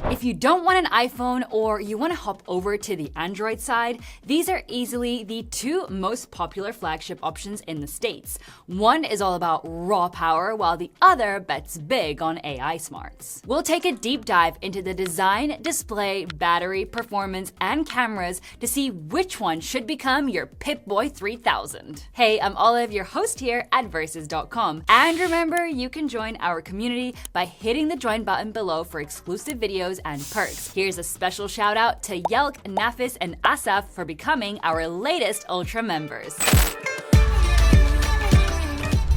If you don't want an iPhone or you want to hop over to the Android side, these are easily the two most popular flagship options in the States. One is all about raw power, while the other bets big on AI smarts. We'll take a deep dive into the design, display, battery, performance, and cameras to see which one should become your Pip-Boy 3000. Hey, I'm Olive, your host here at Versus.com. And remember, you can join our community by hitting the join button below for exclusive videos and perks. Here's a special shout out to Yelk, Nafis, and Asaf for becoming our latest Ultra members.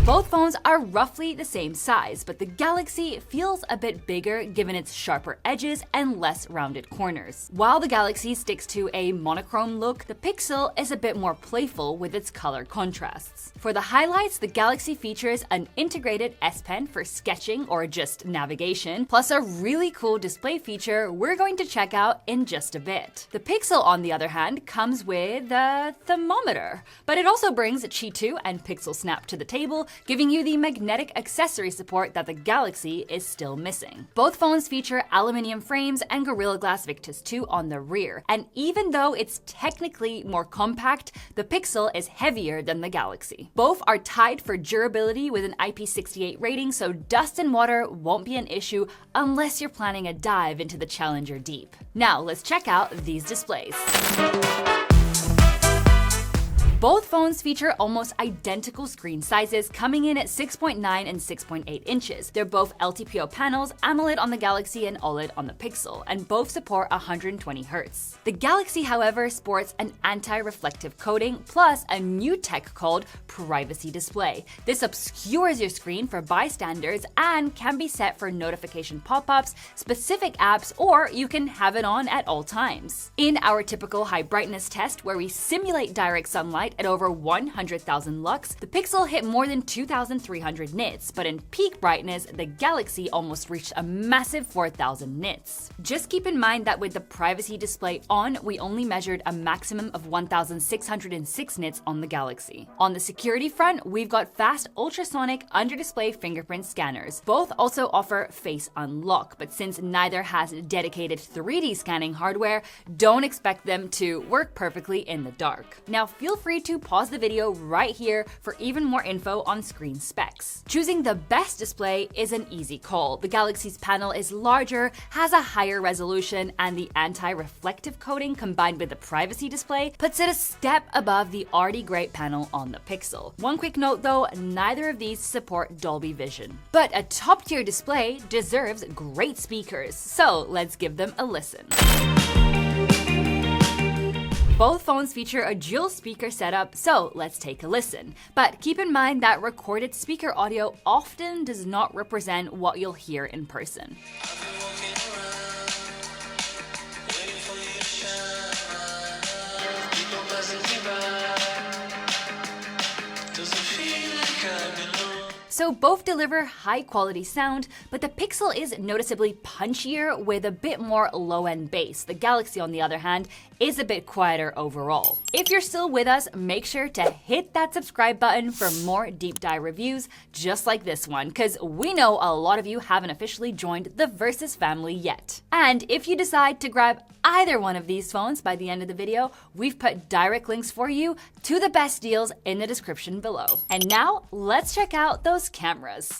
Both phones are roughly the same size, but the Galaxy feels a bit bigger given its sharper edges and less rounded corners. While the Galaxy sticks to a monochrome look, the Pixel is a bit more playful with its color contrasts. For the highlights, the Galaxy features an integrated S Pen for sketching or just navigation, plus a really cool display feature we're going to check out in just a bit. The Pixel, on the other hand, comes with a thermometer, but it also brings Qi 2 and Pixel Snap to the table, giving you the magnetic accessory support that the Galaxy is still missing. Both phones feature aluminium frames and Gorilla Glass Victus 2 on the rear, and even though it's technically more compact, the Pixel is heavier than the Galaxy. Both are tied for durability with an IP68 rating, so dust and water won't be an issue unless you're planning a dive into the Challenger Deep. Now let's check out these displays. Both phones feature almost identical screen sizes, coming in at 6.9 and 6.8 inches. They're both LTPO panels, AMOLED on the Galaxy and OLED on the Pixel, and both support 120 Hz. The Galaxy, however, sports an anti-reflective coating plus a new tech called Privacy Display. This obscures your screen for bystanders and can be set for notification pop-ups, specific apps, or you can have it on at all times. In our typical high brightness test, where we simulate direct sunlight at over 100,000 lux, the Pixel hit more than 2,300 nits, but in peak brightness, the Galaxy almost reached a massive 4,000 nits. Just keep in mind that with the Privacy Display on, we only measured a maximum of 1,606 nits on the Galaxy. On the security front, we've got fast ultrasonic under-display fingerprint scanners. Both also offer Face Unlock, but since neither has dedicated 3D scanning hardware, don't expect them to work perfectly in the dark. Now, feel free to pause the video right here for even more info on screen specs. Choosing the best display is an easy call. The Galaxy's panel is larger, has a higher resolution, and the anti-reflective coating combined with the Privacy Display puts it a step above the already great panel on the Pixel. One quick note though, neither of these support Dolby Vision. But a top-tier display deserves great speakers, so let's give them a listen. Both phones feature a dual speaker setup, so let's take a listen. But keep in mind that recorded speaker audio often does not represent what you'll hear in person. So both deliver high quality sound, but the Pixel is noticeably punchier with a bit more low-end bass. The Galaxy, on the other hand, is a bit quieter overall. If you're still with us, make sure to hit that subscribe button for more deep dive reviews just like this one, because we know a lot of you haven't officially joined the Versus family yet. And if you decide to grab either one of these phones by the end of the video, we've put direct links for you to the best deals in the description below. And now, let's check out those cameras.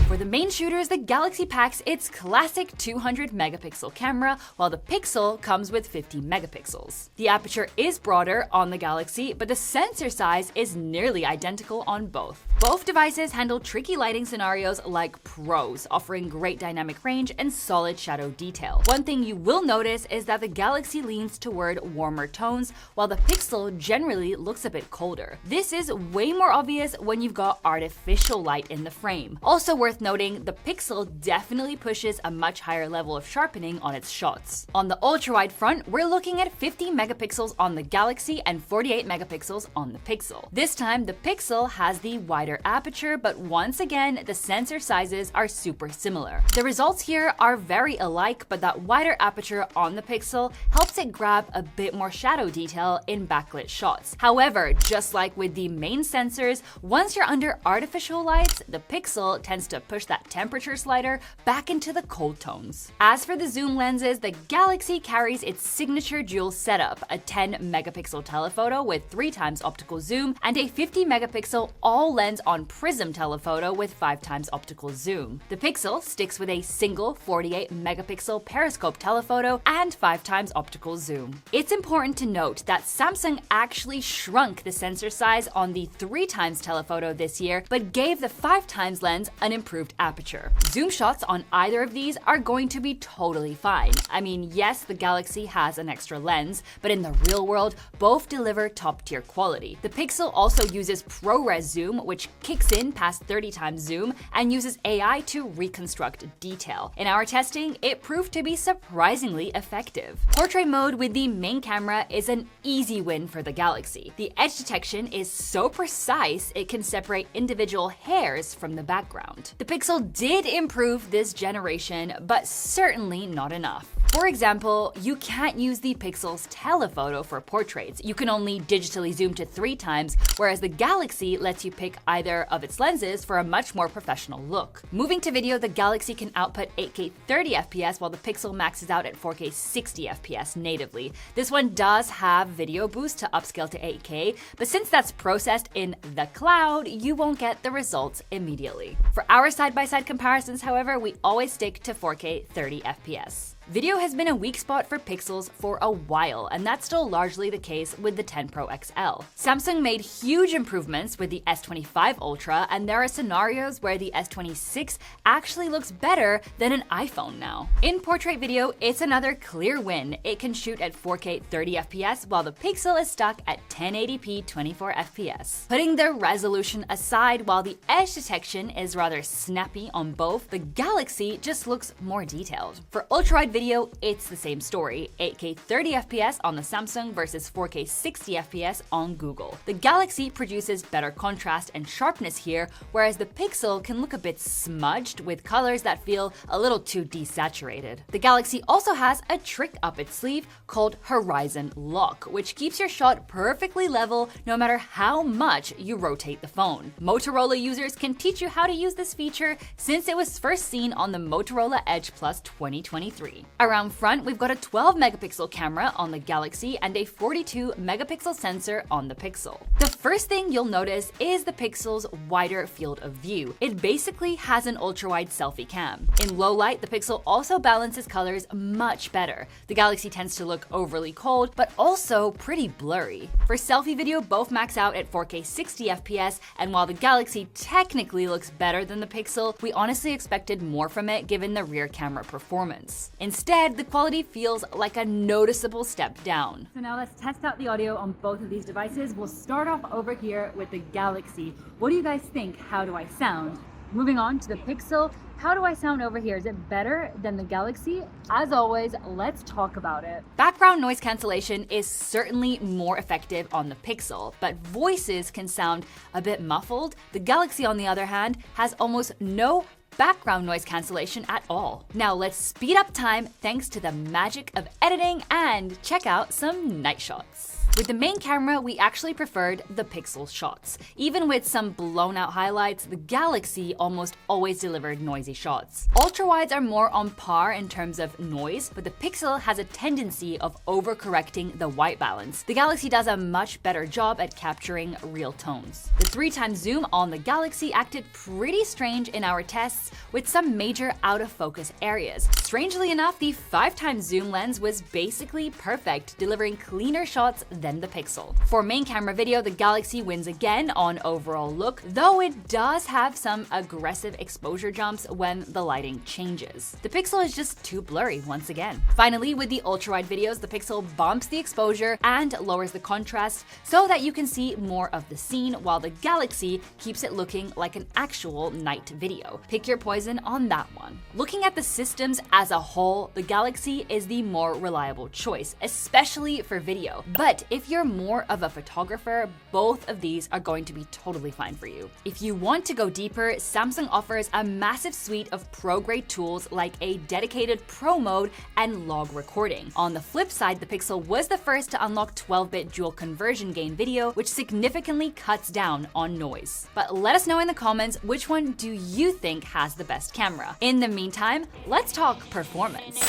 For the main shooters, the Galaxy packs its classic 200 megapixel camera, while the Pixel comes with 50 megapixels. The aperture is broader on the Galaxy, but the sensor size is nearly identical on both. Both devices handle tricky lighting scenarios like pros, offering great dynamic range and solid shadow detail. One thing you will notice is that the Galaxy leans toward warmer tones, while the Pixel generally looks a bit colder. This is way more obvious when you've got artificial light in the frame. Also worth noting, the Pixel definitely pushes a much higher level of sharpening on its shots. On the ultra-wide front, we're looking at 50 megapixels on the Galaxy and 48 megapixels on the Pixel. This time, the Pixel has the wider wider aperture, but once again, the sensor sizes are super similar. The results here are very alike, but that wider aperture on the Pixel helps it grab a bit more shadow detail in backlit shots. However, just like with the main sensors, once you're under artificial lights, the Pixel tends to push that temperature slider back into the cold tones. As for the zoom lenses, the Galaxy carries its signature dual setup, a 10 megapixel telephoto with 3x optical zoom and a 50 megapixel all lens on prism telephoto with 5x optical zoom. The Pixel sticks with a single 48 megapixel periscope telephoto and 5x optical zoom. It's important to note that Samsung actually shrunk the sensor size on the 3x telephoto this year, but gave the 5x lens an improved aperture. Zoom shots on either of these are going to be totally fine. I mean, yes, the Galaxy has an extra lens, but in the real world, both deliver top-tier quality. The Pixel also uses ProRes zoom, which kicks in past 30x zoom and uses AI to reconstruct detail. In our testing, it proved to be surprisingly effective. Portrait mode with the main camera is an easy win for the Galaxy. The edge detection is so precise it can separate individual hairs from the background. The Pixel did improve this generation, but certainly not enough. For example, you can't use the Pixel's telephoto for portraits. You can only digitally zoom to 3x, whereas the Galaxy lets you pick either of its lenses for a much more professional look. Moving to video, the Galaxy can output 8K 30fps while the Pixel maxes out at 4K 60fps natively. This one does have video boost to upscale to 8K, but since that's processed in the cloud, you won't get the results immediately. For our side-by-side comparisons, however, we always stick to 4K 30fps. Video has been a weak spot for Pixels for a while, and that's still largely the case with the 10 Pro XL. Samsung made huge improvements with the S25 Ultra, and there are scenarios where the S26 actually looks better than an iPhone now. In portrait video, it's another clear win. It can shoot at 4K 30fps, while the Pixel is stuck at 1080p 24fps. Putting the resolution aside, while the edge detection is rather snappy on both, the Galaxy just looks more detailed. For ultra-wide video, it's the same story, 8K 30fps on the Samsung versus 4K 60fps on Google. The Galaxy produces better contrast and sharpness here, whereas the Pixel can look a bit smudged with colors that feel a little too desaturated. The Galaxy also has a trick up its sleeve called Horizon Lock, which keeps your shot perfectly level no matter how much you rotate the phone. Motorola users can teach you how to use this feature since it was first seen on the Motorola Edge Plus 2023. Around front, we've got a 12 megapixel camera on the Galaxy and a 42 megapixel sensor on the Pixel. The first thing you'll notice is the Pixel's wider field of view. It basically has an ultra-wide selfie cam. In low light, the Pixel also balances colors much better. The Galaxy tends to look overly cold, but also pretty blurry. For selfie video, both max out at 4K 60fps, and while the Galaxy technically looks better than the Pixel, we honestly expected more from it given the rear camera performance. Instead, the quality feels like a noticeable step down. So now let's test out the audio on both of these devices. We'll start off over here with the Galaxy. What do you guys think? How do I sound? Moving on to the Pixel, how do I sound over here? Is it better than the Galaxy? As always, let's talk about it. Background noise cancellation is certainly more effective on the Pixel, but voices can sound a bit muffled. The Galaxy, on the other hand, has almost no background noise cancellation at all. Now let's speed up time thanks to the magic of editing and check out some night shots. With the main camera, we actually preferred the Pixel shots. Even with some blown out highlights, the Galaxy almost always delivered noisy shots. Ultra-wides are more on par in terms of noise, but the Pixel has a tendency of overcorrecting the white balance. The Galaxy does a much better job at capturing real tones. The 3x zoom on the Galaxy acted pretty strange in our tests with some major out of focus areas. Strangely enough, the 5x zoom lens was basically perfect, delivering cleaner shots than the Pixel. For main camera video, the Galaxy wins again on overall look, though it does have some aggressive exposure jumps when the lighting changes. The Pixel is just too blurry once again. Finally, with the ultra-wide videos, the Pixel bumps the exposure and lowers the contrast so that you can see more of the scene, while the Galaxy keeps it looking like an actual night video. Pick your poison comparison on that one. Looking at the systems as a whole, the Galaxy is the more reliable choice, especially for video. But if you're more of a photographer, both of these are going to be totally fine for you. If you want to go deeper, Samsung offers a massive suite of pro-grade tools like a dedicated Pro mode and log recording. On the flip side, the Pixel was the first to unlock 12-bit dual conversion gain video, which significantly cuts down on noise. But let us know in the comments which one do you think has the best camera. In the meantime, let's talk performance.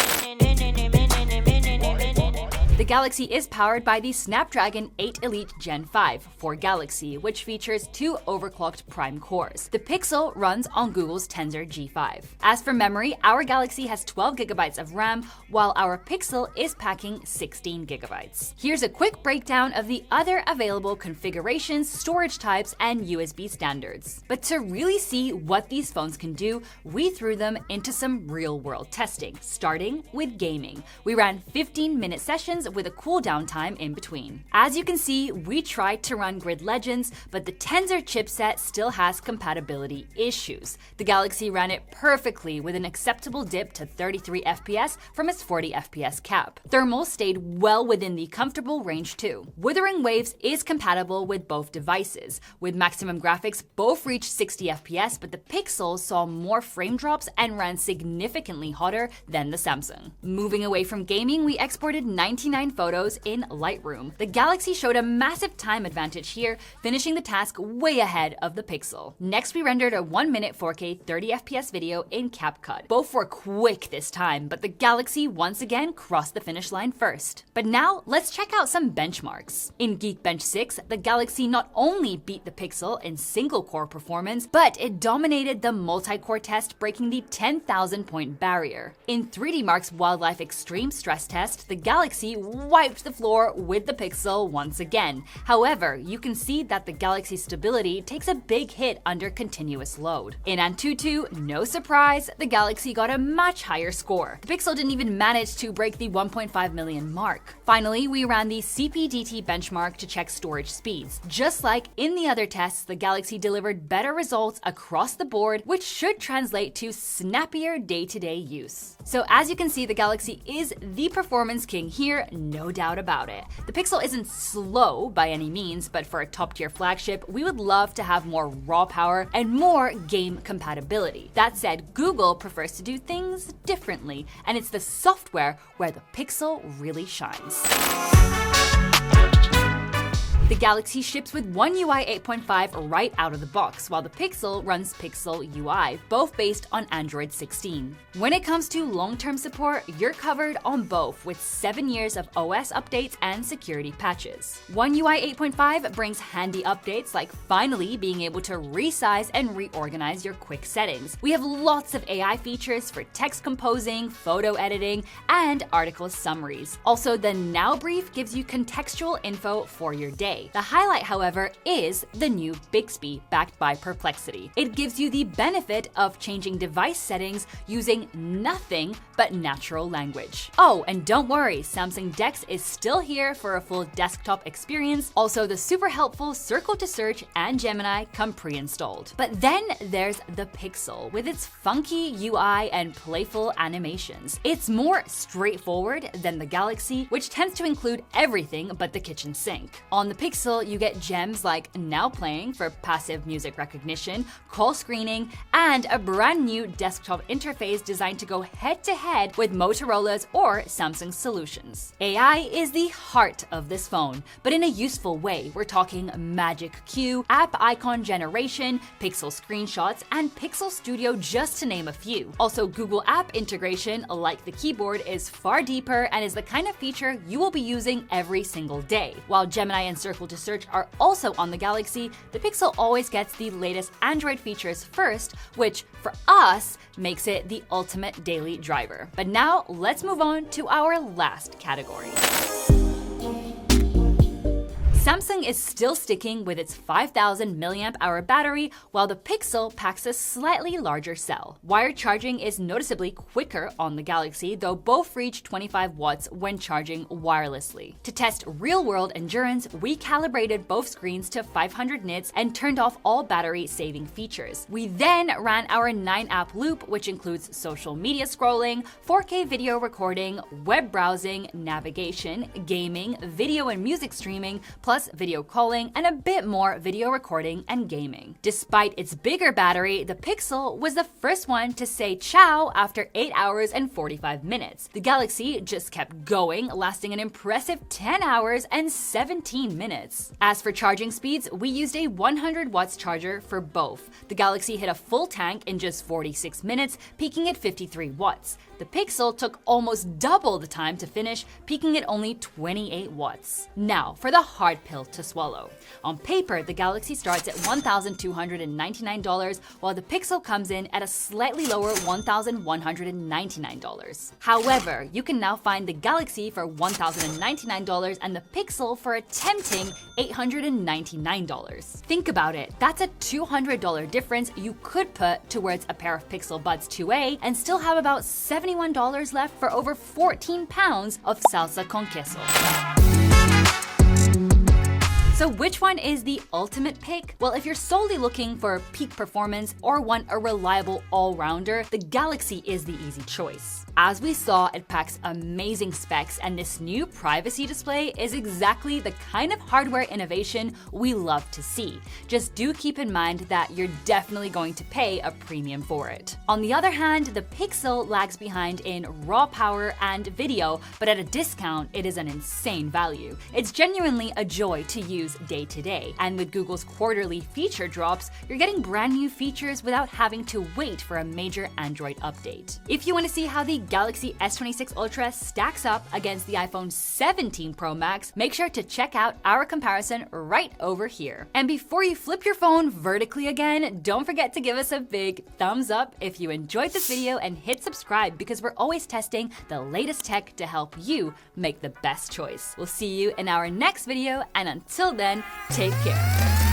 The Galaxy is powered by the Snapdragon 8 Elite Gen 5 for Galaxy, which features 2 overclocked Prime cores. The Pixel runs on Google's Tensor G5. As for memory, our Galaxy has 12 GB of RAM, while our Pixel is packing 16 GB. Here's a quick breakdown of the other available configurations, storage types, and USB standards. But to really see what these phones can do, we threw them into some real-world testing, starting with gaming. We ran 15-minute sessions with a cooldown time in between. As you can see, we tried to run Grid Legends, but the Tensor chipset still has compatibility issues. The Galaxy ran it perfectly with an acceptable dip to 33 FPS from its 40 FPS cap. Thermal stayed well within the comfortable range too. Wuthering Waves is compatible with both devices. With maximum graphics, both reached 60 FPS, but the Pixel saw more frame drops and ran significantly hotter than the Samsung. Moving away from gaming, we exported 99 photos in Lightroom. The Galaxy showed a massive time advantage here, finishing the task way ahead of the Pixel. Next, we rendered a 1-minute 4K 30 FPS video in CapCut. Both were quick this time, but the Galaxy once again crossed the finish line first. But now, let's check out some benchmarks. In Geekbench 6, the Galaxy not only beat the Pixel in single-core performance, but it dominated the multi-core test, breaking the 10,000-point barrier. In 3D Mark's Wildlife Extreme stress test, the Galaxy wiped the floor with the Pixel once again. However, you can see that the Galaxy stability takes a big hit under continuous load. In Antutu, no surprise, the Galaxy got a much higher score. The Pixel didn't even manage to break the 1.5 million mark. Finally, we ran the CPDT benchmark to check storage speeds. Just like in the other tests, the Galaxy delivered better results across the board, which should translate to snappier day-to-day use. So as you can see, the Galaxy is the performance king here, no doubt about it. The Pixel isn't slow by any means, but for a top-tier flagship, we would love to have more raw power and more game compatibility. That said, Google prefers to do things differently, and it's the software where the Pixel really shines. The Galaxy ships with One UI 8.5 right out of the box, while the Pixel runs Pixel UI, both based on Android 16. When it comes to long-term support, you're covered on both with 7 years of OS updates and security patches. One UI 8.5 brings handy updates like finally being able to resize and reorganize your quick settings. We have lots of AI features for text composing, photo editing, and article summaries. Also, the Now Brief gives you contextual info for your day. The highlight, however, is the new Bixby backed by Perplexity. It gives you the benefit of changing device settings using nothing but natural language. Oh, and don't worry, Samsung DeX is still here for a full desktop experience. Also, the super helpful Circle to Search and Gemini come pre-installed. But then there's the Pixel with its funky UI and playful animations. It's more straightforward than the Galaxy, which tends to include everything but the kitchen sink. On the Pixel, you get gems like Now Playing for passive music recognition, call screening, and a brand new desktop interface designed to go head-to-head with Motorola's or Samsung's solutions. AI is the heart of this phone, but in a useful way. We're talking Magic Queue, app icon generation, Pixel screenshots, and Pixel Studio, just to name a few. Also, Google App integration, like the keyboard, is far deeper and is the kind of feature you will be using every single day. While Gemini and Circle to Search are also on the Galaxy, the Pixel always gets the latest Android features first, which for us makes it the ultimate daily driver. But now let's move on to our last category. Samsung is still sticking with its 5000 mAh battery, while the Pixel packs a slightly larger cell. Wired charging is noticeably quicker on the Galaxy, though both reach 25 watts when charging wirelessly. To test real-world endurance, we calibrated both screens to 500 nits and turned off all battery-saving features. We then ran our 9-app loop, which includes social media scrolling, 4K video recording, web browsing, navigation, gaming, video and music streaming, plus video calling, and a bit more video recording and gaming. Despite its bigger battery, the Pixel was the first one to say ciao after 8 hours and 45 minutes. The Galaxy just kept going, lasting an impressive 10 hours and 17 minutes. As for charging speeds, we used a 100 watts charger for both. The Galaxy hit a full tank in just 46 minutes, peaking at 53 watts. The Pixel took almost double the time to finish, peaking at only 28 watts. Now, for the hard pill to swallow. On paper, the Galaxy starts at $1,299, while the Pixel comes in at a slightly lower $1,199. However, you can now find the Galaxy for $1,099 and the Pixel for a tempting $899. Think about it, that's a $200 difference you could put towards a pair of Pixel Buds 2a and still have about $71 left for over 14 pounds of salsa con queso. So which one is the ultimate pick? Well, if you're solely looking for peak performance or want a reliable all-rounder, the Galaxy is the easy choice. As we saw, it packs amazing specs, and this new privacy display is exactly the kind of hardware innovation we love to see. Just do keep in mind that you're definitely going to pay a premium for it. On the other hand, the Pixel lags behind in raw power and video, but at a discount, it is an insane value. It's genuinely a joy to use day to day, and with Google's quarterly feature drops, you're getting brand new features without having to wait for a major Android update. If you want to see how the Galaxy S26 Ultra stacks up against the iPhone 17 Pro Max, make sure to check out our comparison right over here. And before you flip your phone vertically again, don't forget to give us a big thumbs up if you enjoyed this video and hit subscribe, because we're always testing the latest tech to help you make the best choice. We'll see you in our next video, and until then, take care.